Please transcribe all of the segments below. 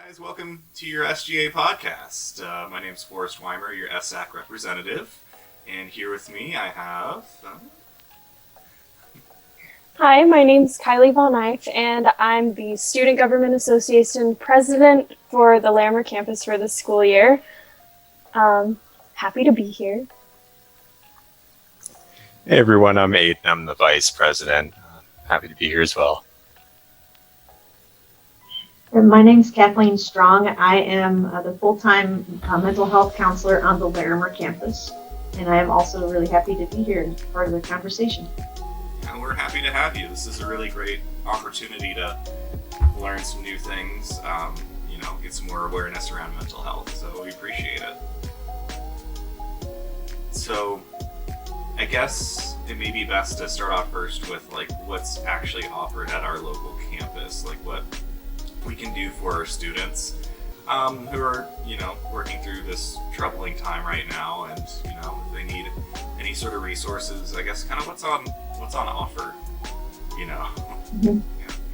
Guys, welcome to your SGA podcast. My name is Forrest Weimer, your SAC representative, and here with me I have... Hi, my name is Kylie Von Eyck, and I'm the Student Government Association President for the Larimer Campus for this school year. Happy to be here. Hey everyone, I'm Aiden. I'm the Vice President. Happy to be here as well. And my name's Kathleen Strong. I am the full-time mental health counselor on the Larimer Campus, and I am also really happy to be here as part of the conversation. And we're happy to have you. This is a really great opportunity to learn some new things, get some more awareness around mental health, so we appreciate it. So, I guess it may be best to start off first with what's actually offered at our local campus, what we can do for our students who are, working through this troubling time right now, and if they need any sort of resources, I guess kind of what's on offer, Mm-hmm.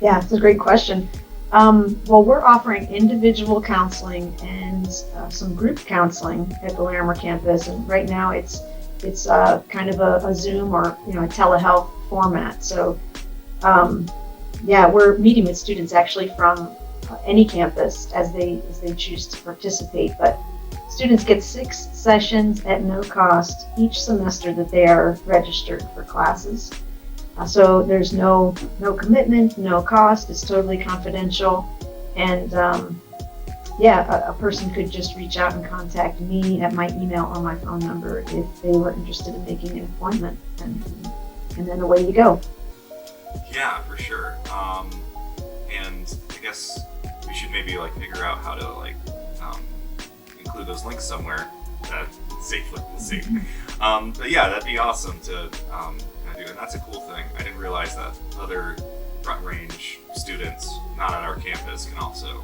Yeah, it's a great question. Well, we're offering individual counseling and some group counseling at the Larimer Campus, and right now it's kind of a Zoom or a telehealth format. So we're meeting with students actually from any campus as they choose to participate, but students get 6 sessions at no cost each semester that they are registered for classes. So there's no commitment, no cost. It's totally confidential, and a person could just reach out and contact me at my email or my phone number if they were interested in making an appointment, and then away you go. Yeah, for sure. And I guess we should maybe figure out how to include those links somewhere that safely. But yeah, that'd be awesome to do, and that's a cool thing. I didn't realize that other Front Range students not at our campus can also,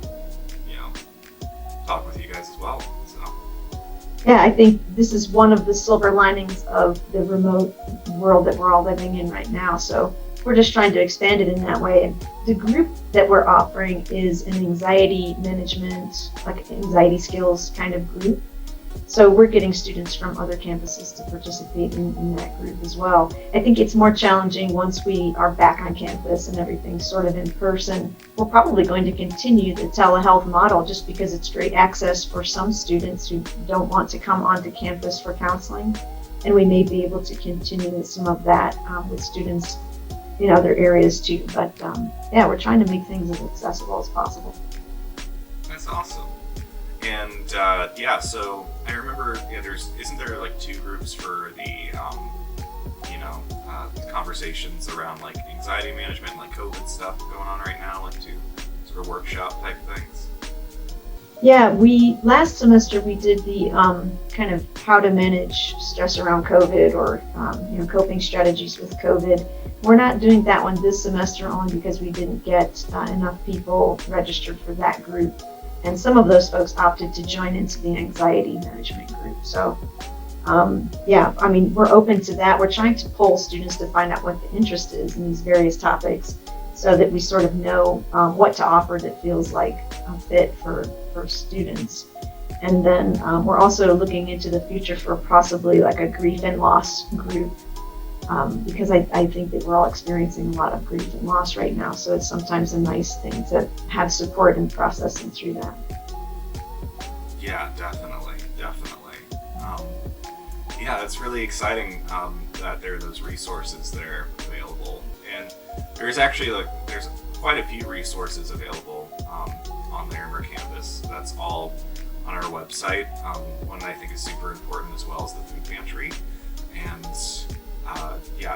talk with you guys as well. So. Yeah, I think this is one of the silver linings of the remote world that we're all living in right now. So we're just trying to expand it in that way. And the group that we're offering is an anxiety management, anxiety skills kind of group. So we're getting students from other campuses to participate in that group as well. I think it's more challenging once we are back on campus and everything's sort of in person. We're probably going to continue the telehealth model just because it's great access for some students who don't want to come onto campus for counseling. And we may be able to continue with some of that with students in other areas too. But we're trying to make things as accessible as possible. That's awesome. And so I remember, isn't there 2 groups for the conversations around anxiety management, COVID stuff going on right now, 2 sort of workshop type things? Yeah, last semester we did the kind of how to manage stress around COVID or coping strategies with COVID. We're not doing that one this semester only because we didn't get enough people registered for that group. And some of those folks opted to join into the anxiety management group. So, we're open to that. We're trying to poll students to find out what the interest is in these various topics so that we sort of know what to offer that feels like a fit for students. And then we're also looking into the future for possibly a grief and loss group because I think that we're all experiencing a lot of grief and loss right now. So it's sometimes a nice thing to have support in processing through that. Yeah, definitely. It's really exciting that there are those resources that are available. And there's actually there's quite a few resources available on the Larimer campus. That's all on our website. One that I think is super important as well is the food pantry. And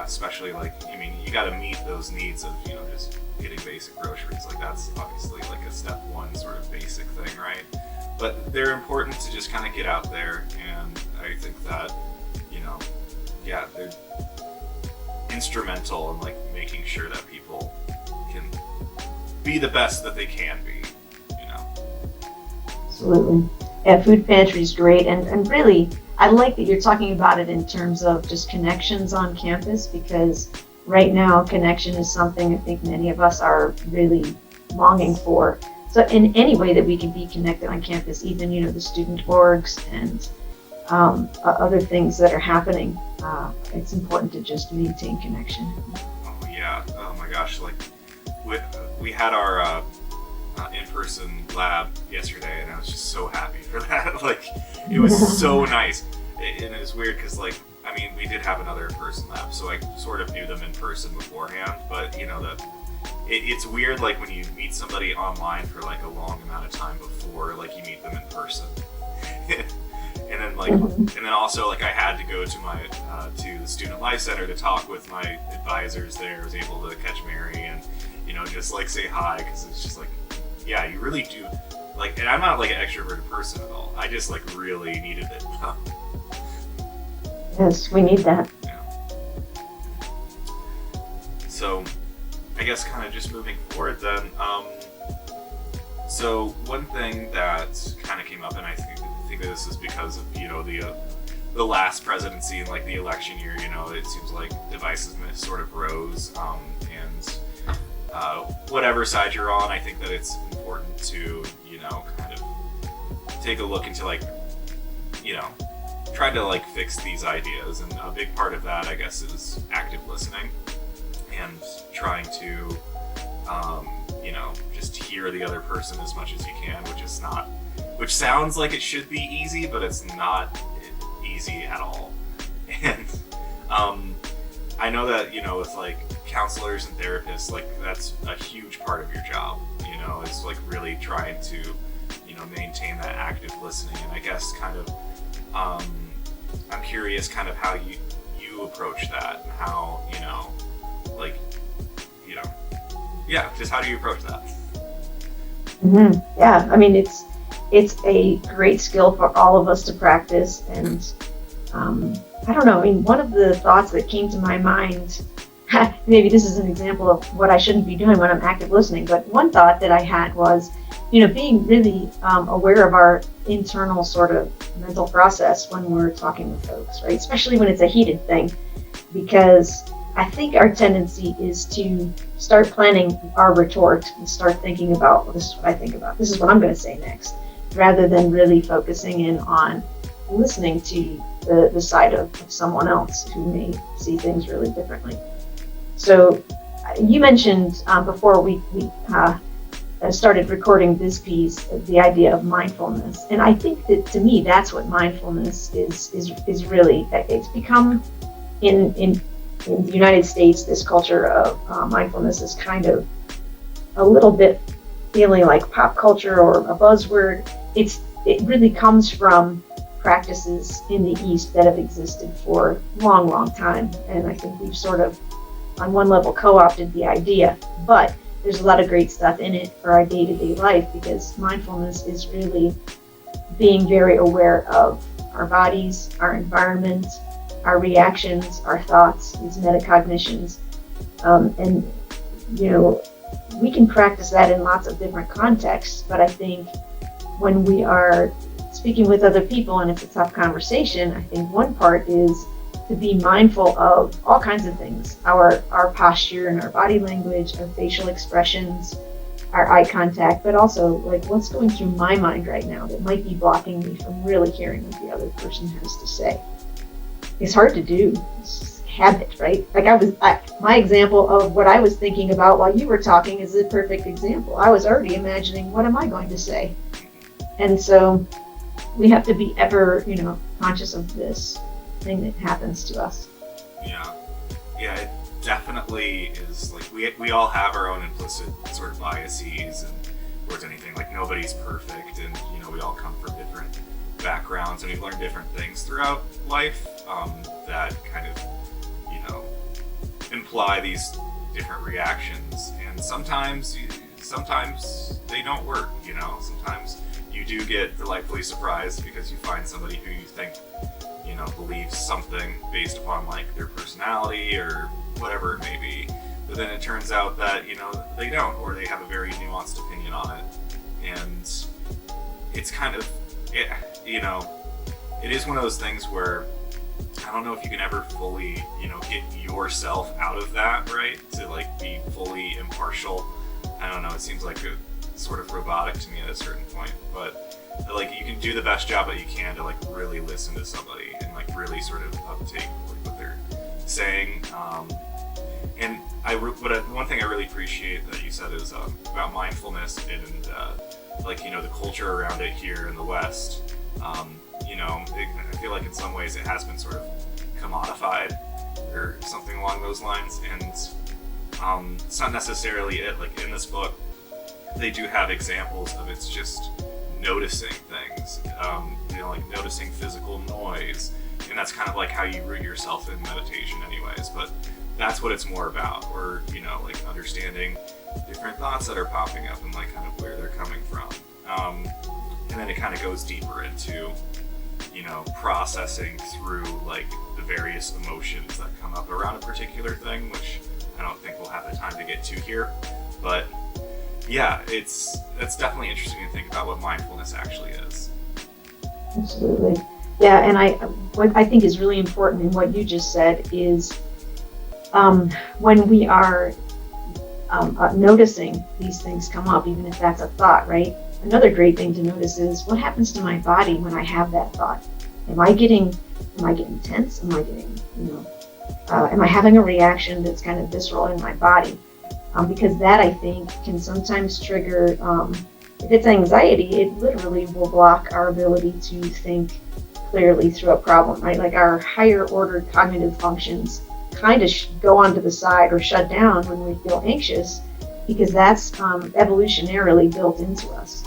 especially you got to meet those needs of just getting basic groceries. That's obviously a step 1 sort of basic thing, right? But they're important to just kind of get out there, and I think that they're instrumental in making sure that people can be the best that they can be. Absolutely. Yeah, food pantry is great, and really I like that you're talking about it in terms of just connections on campus, because right now connection is something I think many of us are really longing for. So in any way that we can be connected on campus, even, the student orgs and other things that are happening, it's important to just maintain connection. Oh yeah, oh my gosh, like we had our in-person lab yesterday, and I was just so happy for that. Like, it was so nice, and it was weird because, like, I mean, we did have another in-person lab, so I sort of knew them in person beforehand. But it's weird, like, when you meet somebody online for like a long amount of time before, like, you meet them in person. And then, like, and then also, like, I had to go to my to the Student Life Center to talk with my advisors there. I was able to catch Mary and just like say hi, because it's just like, yeah, you really do, like, and I'm not like an extroverted person at all. I just like really needed it. Yes, we need that. Yeah. So, I guess kind of just moving forward then. So one thing that kind of came up, and I think that this is because of the last presidency and like the election year. It seems like divisiveness sort of rose, and whatever side you're on, I think that it's important to kind of take a look into, like, try to like fix these ideas, and a big part of that, I guess, is active listening and trying to just hear the other person as much as you can, which sounds like it should be easy, but it's not easy at all. And I know that with like counselors and therapists, like, that's a huge part of your job, is like really trying to maintain that active listening. And I guess kind of I'm curious kind of how you approach that, and how just how do you approach that? Yeah, I mean, it's a great skill for all of us to practice. And I don't know, I mean, one of the thoughts that came to my mind, maybe this is an example of what I shouldn't be doing when I'm active listening, but one thought that I had was, being really aware of our internal sort of mental process when we're talking with folks, right? Especially when it's a heated thing, because I think our tendency is to start planning our retort and start thinking about, well, this is what I think about, this is what I'm going to say next, rather than really focusing in on listening to the side of someone else who may see things really differently. So you mentioned before we started recording this piece, the idea of mindfulness. And I think that, to me, that's what mindfulness is really. It's become, in the United States, this culture of mindfulness is kind of a little bit feeling like pop culture or a buzzword. It really comes from practices in the East that have existed for a long, long time. And I think we've sort of, on one level, co-opted the idea. But there's a lot of great stuff in it for our day-to-day life, because mindfulness is really being very aware of our bodies, our environment, our reactions, our thoughts, these metacognitions. And, we can practice that in lots of different contexts, but I think when we are speaking with other people and it's a tough conversation, I think one part is to be mindful of all kinds of things, our posture and our body language, our facial expressions, our eye contact, but also like what's going through my mind right now that might be blocking me from really hearing what the other person has to say. It's hard to do. It's just habit, right? Like my example of what I was thinking about while you were talking is a perfect example. I was already imagining, what am I going to say? And so we have to be ever, conscious of this thing that happens to us. Yeah, it definitely is. Like, we all have our own implicit sort of biases and towards anything. Like, nobody's perfect, and we all come from different backgrounds, and we've learned different things throughout life that kind of imply these different reactions. And sometimes they don't work. Sometimes you do get delightfully surprised because you find somebody who you think believes something based upon like their personality or whatever it may be, but then it turns out that they don't, or they have a very nuanced opinion on it. And it's kind of it is one of those things where I don't know if you can ever fully get yourself out of that, right, to like be fully impartial. I don't know, it seems like sort of robotic to me at a certain point, but like you can do the best job that you can to like really listen to somebody and like really sort of uptake like, what they're saying. And one thing I really appreciate that you said is about mindfulness and like, you know, the culture around it here in the West. You know, I feel like in some ways it has been sort of commodified or something along those lines, and it's not necessarily it. Like in this book, they do have examples of it's just noticing things, you know, like noticing physical noise, and that's kind of like how you root yourself in meditation anyways, but that's what it's more about, or, you know, like understanding different thoughts that are popping up and like kind of where they're coming from. And then it kind of goes deeper into, you know, processing through like the various emotions that come up around a particular thing, which I don't think we'll have the time to get to here. But yeah, it's definitely interesting to think about what mindfulness actually is. Absolutely. Yeah, and what I think is really important in what you just said is when we are noticing these things come up, even if that's a thought, right? Another great thing to notice is what happens to my body when I have that thought. Am I getting tense? Am I getting, you know, am I having a reaction that's kind of visceral in my body? Because that, I think, can sometimes trigger, if it's anxiety, it literally will block our ability to think clearly through a problem, right? Like our higher ordered cognitive functions kind of go onto the side or shut down when we feel anxious, because that's evolutionarily built into us.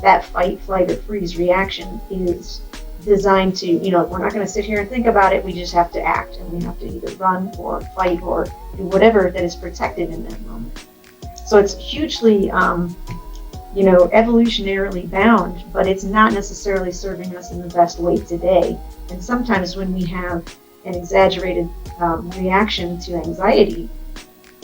That fight, flight, or freeze reaction is designed to, you know, we're not going to sit here and think about it. We just have to act, and we have to either run or fight or do whatever that is protected in that moment. So it's hugely, you know, evolutionarily bound, but it's not necessarily serving us in the best way today. And sometimes when we have an exaggerated reaction to anxiety,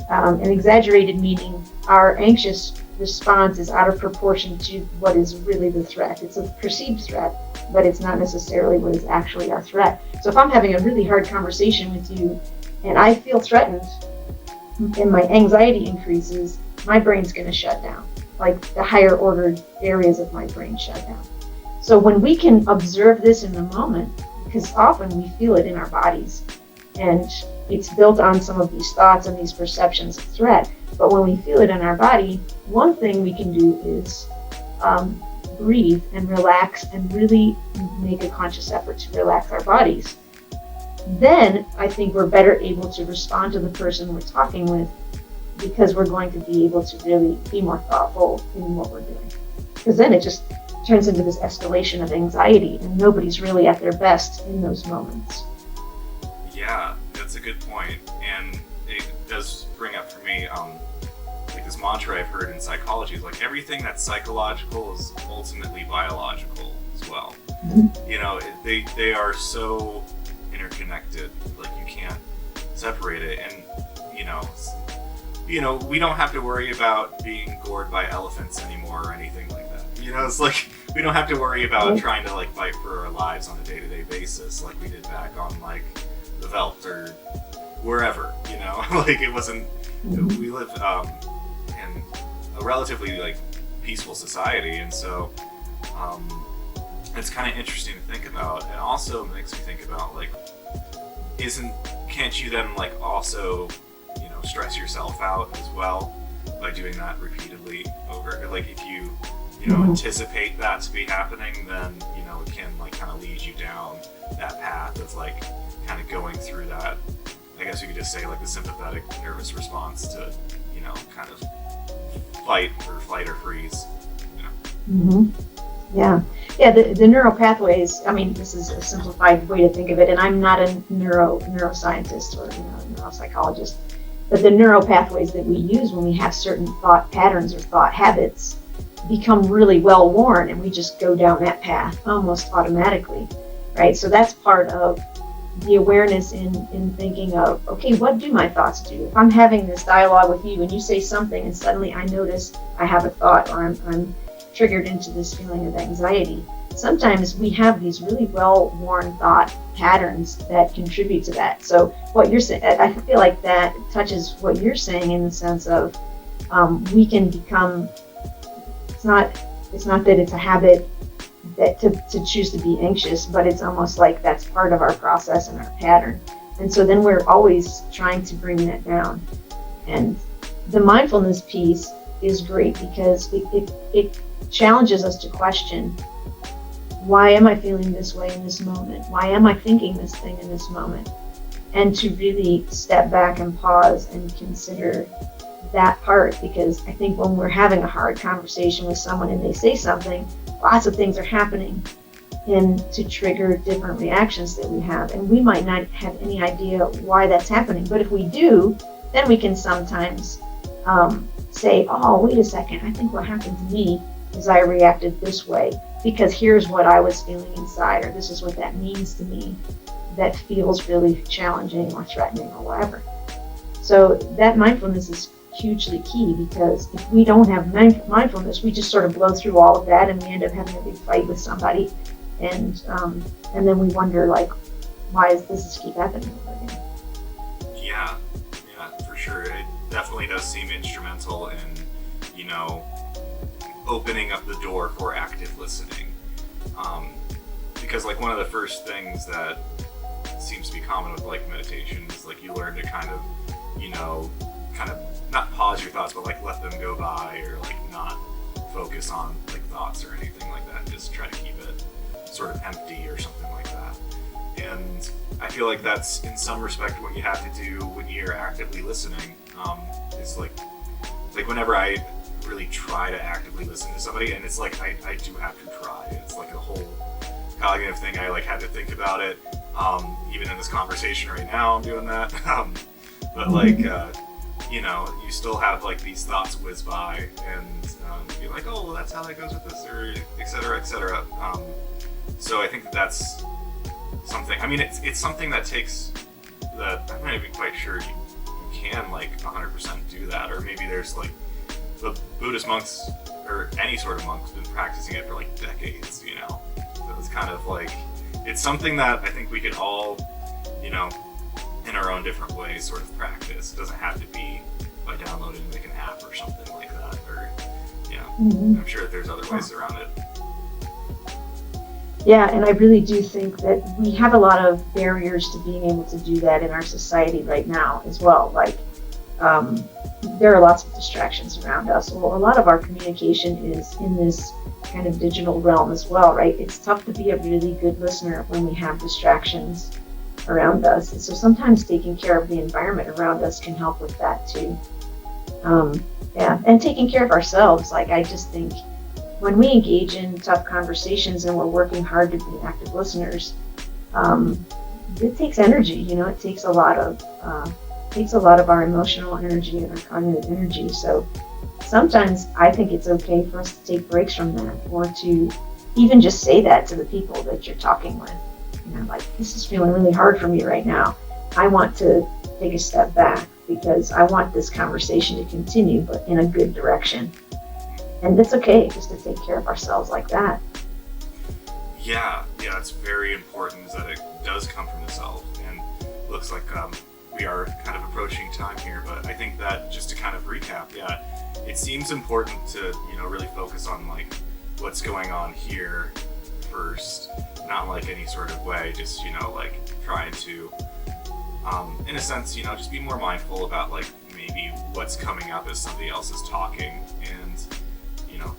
an exaggerated meaning our anxious response is out of proportion to what is really the threat. It's a perceived threat, but it's not necessarily what is actually our threat. So if I'm having a really hard conversation with you and I feel threatened and my anxiety increases, my brain's going to shut down. Like the higher ordered areas of my brain shut down. So when we can observe this in the moment, because often we feel it in our bodies, and it's built on some of these thoughts and these perceptions of threat. But when we feel it in our body, one thing we can do is breathe and relax and really make a conscious effort to relax our bodies. Then I think we're better able to respond to the person we're talking with, because we're going to be able to really be more thoughtful in what we're doing. Because then it just turns into this escalation of anxiety, and nobody's really at their best in those moments. Yeah, that's a good point, and it does bring up for me like this mantra I've heard in psychology is like everything that's psychological is ultimately biological as well. Mm-hmm. You know, they are so interconnected, like you can't separate it. And you know, we don't have to worry about being gored by elephants anymore or anything like that. You know, it's like we don't have to worry about trying to like fight for our lives on a day-to-day basis like we did back on like the veldt or wherever, you know. Like it wasn't, we live in a relatively like peaceful society, and so it's kind of interesting to think about, and also makes me think about like, can't you then like also, you know, stress yourself out as well by doing that repeatedly over, like if you know, anticipate that to be happening, then, you know, it can like kind of lead you down that path of like kind of going through that, I guess you could just say like the sympathetic nervous response to, you know, kind of fight or freeze, you know. Yeah, the neural pathways, I mean, this is a simplified way to think of it, and I'm not a neuroscientist or, you know, a neuropsychologist, but the neural pathways that we use when we have certain thought patterns or thought habits become really well worn, and we just go down that path almost automatically, right? So that's part of the awareness in thinking of, okay, what do my thoughts do? If I'm having this dialogue with you and you say something and suddenly I notice I have a thought, or I'm triggered into this feeling of anxiety, sometimes we have these really well-worn thought patterns that contribute to that. So what you're saying, I feel like that touches what you're saying in the sense of we can become it's not that it's a habit that to choose to be anxious, but it's almost like that's part of our process and our pattern. And so then we're always trying to bring that down. And the mindfulness piece is great because it challenges us to question, why am I feeling this way in this moment? Why am I thinking this thing in this moment? And to really step back and pause and consider that part, because I think when we're having a hard conversation with someone and they say something, lots of things are happening and to trigger different reactions that we have. And we might not have any idea why that's happening. But if we do, then we can sometimes say, oh, wait a second, I think what happened to me is I reacted this way because here's what I was feeling inside, or this is what that means to me that feels really challenging or threatening or whatever. So that mindfulness is hugely key, because if we don't have mindfulness, we just sort of blow through all of that and we end up having a big fight with somebody, and then we wonder, like, why does this keep happening over again? Yeah, for sure. It definitely does seem instrumental in, opening up the door for active listening. Because like one of the first things that seems to be common with like meditation is like you learn to kind of not pause your thoughts, but like let them go by, or like not focus on like thoughts or anything like that. Just try to keep it sort of empty or something like that. And I feel like that's in some respect what you have to do when you're actively listening. Is like whenever I really try to actively listen to somebody, and it's like I do have to try. It's like a whole cognitive thing. I like had to think about it. Even in this conversation right now, I'm doing that. But like, you still have like these thoughts whiz by, and you're like, oh, well, that's how that goes with this, or et cetera, et cetera. So I think that's something. I mean, it's something that takes that. I'm not even quite sure you can like 100% do that, or maybe there's like the Buddhist monks or any sort of monk's been practicing it for like decades. So it's kind of like it's something that I think we could all, in our own different ways, sort of practice. It doesn't have to be by downloading like an app or something like that, or I'm sure that there's other ways around it. Yeah, and I really do think that we have a lot of barriers to being able to do that in our society right now as well. Like, there are lots of distractions around us. Well, a lot of our communication is in this kind of digital realm as well, right? It's tough to be a really good listener when we have distractions around us. And so sometimes taking care of the environment around us can help with that too. And taking care of ourselves. Like, I just think when we engage in tough conversations and we're working hard to be active listeners, it takes energy. It takes a lot of our emotional energy and our cognitive energy. So sometimes I think it's okay for us to take breaks from that, or to even just say that to the people that you're talking with. Like, this is feeling really hard for me right now. I want to take a step back because I want this conversation to continue, but in a good direction. And it's okay just to take care of ourselves like that. Yeah, it's very important that it does come from the self. And it looks like we are kind of approaching time here, but I think that just to kind of recap, it seems important to, really focus on like what's going on here first, not like any sort of way, just, like trying to, in a sense, just be more mindful about like maybe what's coming up as somebody else is talking, and,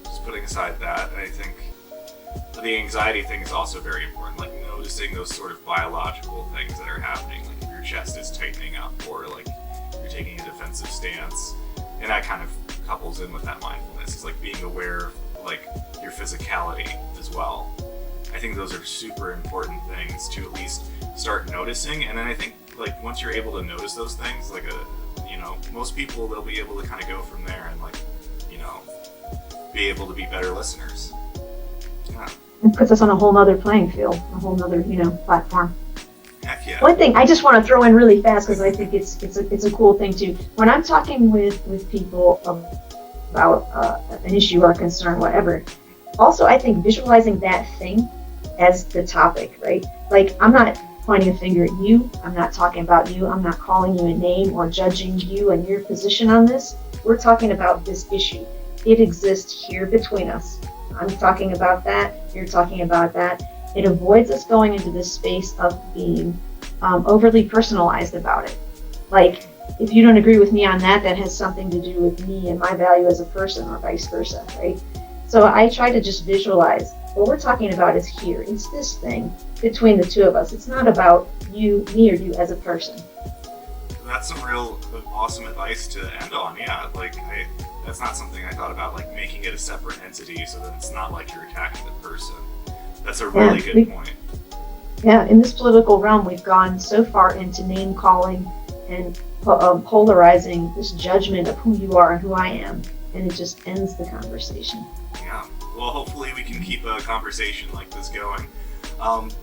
just putting aside that. And I think the anxiety thing is also very important, like noticing those sort of biological things that are happening, like if your chest is tightening up, or like you're taking a defensive stance, and that kind of couples in with that mindfulness. Is like being aware of like your physicality as well. I think those are super important things to at least start noticing. And then I think like once you're able to notice those things, like most people, they'll be able to kind of go from there and like, be able to be better listeners. Yeah. It puts us on a whole nother playing field, a whole nother, platform. Heck yeah. One thing I just want to throw in really fast, because I think it's a cool thing too. When I'm talking with people about an issue or a concern, whatever, also I think visualizing that thing as the topic, right? Like, I'm not pointing a finger at you. I'm not talking about you. I'm not calling you a name or judging you and your position on this. We're talking about this issue. it exists here between us. I'm talking about that, you're talking about that. It avoids us going into this space of being overly personalized about it. Like, if you don't agree with me on that, that has something to do with me and my value as a person, or vice versa, right? So I try to just visualize what we're talking about is here. It's this thing between the two of us. It's not about you, me, or you as a person. That's some real awesome advice to end on. Yeah, that's not something I thought about, like making it a separate entity so that it's not like you're attacking the person. That's a really good point. Yeah, in this political realm, we've gone so far into name calling and polarizing this judgment of who you are and who I am, and it just ends the conversation. Yeah, well, hopefully we can keep a conversation like this going.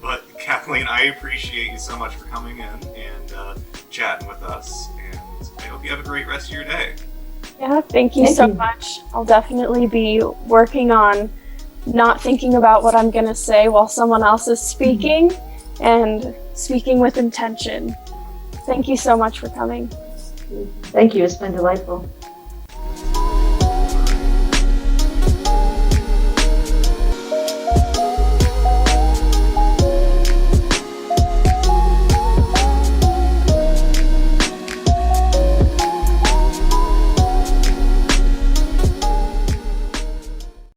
But Kathleen, I appreciate you so much for coming in and chatting with us, and I hope you have a great rest of your day. Yeah, thank you so much. I'll definitely be working on not thinking about what I'm going to say while someone else is speaking, and speaking with intention. Thank you so much for coming. Thank you. It's been delightful.